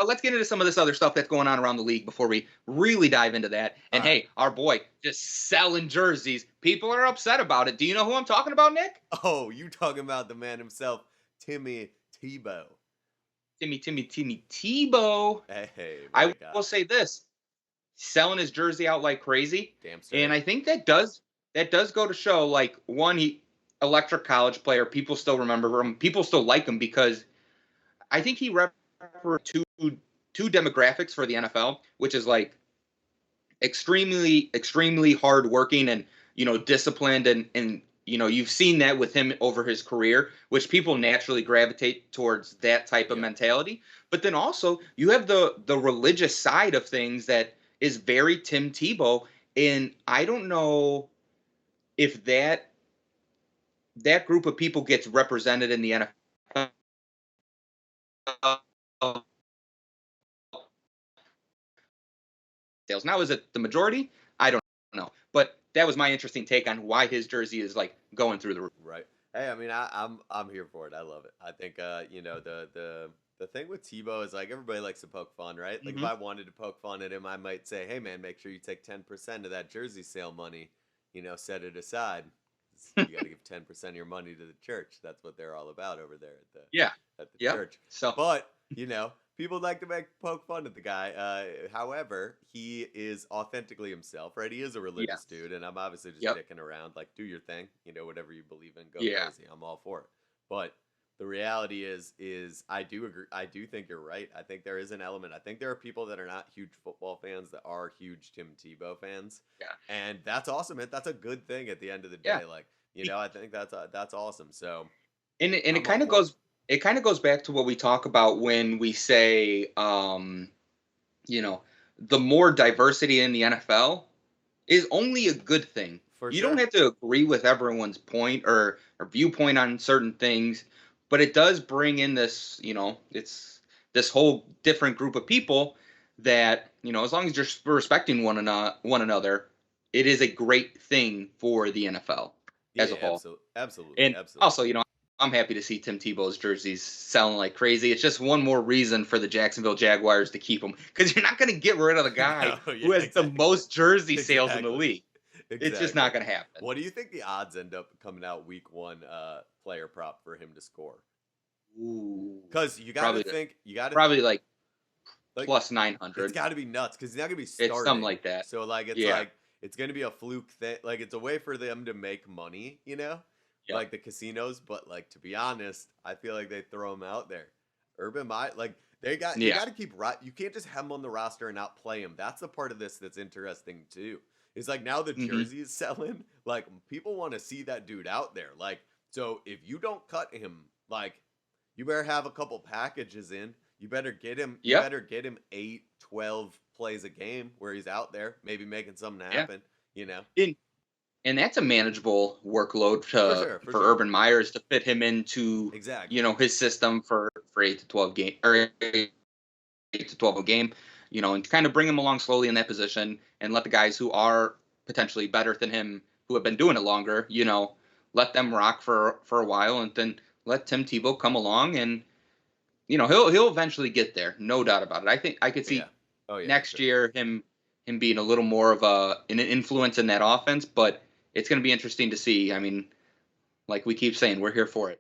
let's get into some of this other stuff that's going on around the league before we really dive into that. All And right. hey, our boy just selling jerseys. People are upset about it. Do you know who I'm talking about, Nick? Oh, you talking about the man himself, Timmy Tebow. Timmy Tebow. Hey, I my will guy. say this: selling his jersey out like crazy, Damn and straight. I think that does go to show. Like one, he electric college player. People still remember him. People still like him because I think he represents two demographics for the NFL, which is like extremely hardworking and disciplined and you've seen that with him over his career, which people naturally gravitate towards that type of Yep. mentality. But then also you have the religious side of things that is very Tim Tebow, and I don't know if that group of people gets represented in the NFL sales. Now, is it the majority? I don't know. But that was my interesting take on why his jersey is like going through the roof. Right. Hey, I mean, I'm here for it. I love it. I think the thing with Tebow is like everybody likes to poke fun, right? Like if Hmm. I wanted to poke fun at him, I might say, "Hey, man, make sure you take 10% of that jersey sale money, set it aside. You got to give 10% of your money to the church. That's what they're all about over there at the Yeah. at the Yep. church." So, But people like to make poke fun at the guy. However, he is authentically himself, right? He is a religious yes. dude, and I'm obviously just Yep. dicking around. Like, do your thing, whatever you believe in, go Yeah. crazy. I'm all for it. But the reality is I do agree. I do think you're right. I think there is an element. I think there are people that are not huge football fans that are huge Tim Tebow fans, Yeah. and that's awesome. That's a good thing at the end of the Yeah. day. Like, I think that's awesome. So And it I'm all kind of for it. goes back to what we talk about when we say you know, the more diversity in the NFL is only a good thing. For You don't sure. have to agree with everyone's point or viewpoint on certain things, but it does bring in this, it's this whole different group of people that, as long as you're respecting one another, it is a great thing for the NFL as a Yeah, whole. absolutely, And absolutely. also, I'm happy to see Tim Tebow's jerseys selling like crazy. It's just one more reason for the Jacksonville Jaguars to keep him, because you're not going to get rid of the guy No, yeah, who has the exactly. most jersey sales in the Exactly. league. It's just not Exactly. going to happen. What do you think the odds end up coming out week 1 player prop for him to score? Ooh, Cuz you got to probably think you got to probably like like plus it's 900. got to be nuts cuz he's not going to be It's something starting. like that. So Yeah. it's going to be a fluke thing. Like it's a way for them to make money. Yep. Like the casinos, but like to be honest, I feel like they throw him out there. Urban Meyer, like they Yeah. got to keep right. You can't just have him on the roster and not play him. That's the part of this that's interesting too. Is like now the Hmm. jersey is selling. Like people want to see that dude out there. Like so if you don't cut him, like you better have a couple packages in. You better get him. You Yep. better get him 8, 12 plays a game where he's out there, maybe making something Yeah. happen. You know, And that's a manageable workload for to sure, for for sure, Urban Myers to fit him into, exactly. his system for 8 to 12 game or 8 to 12 a game, and kind of bring him along slowly in that position and let the guys who are potentially better than him, who have been doing it longer, let them rock for a while, and then let Tim Tebow come along, and he'll eventually get there, no doubt about it. I think I could Yeah. see Oh yeah, for next sure. year him being a little more of an influence in that offense, but it's going to be interesting to see. I mean, like we keep saying, we're here for it.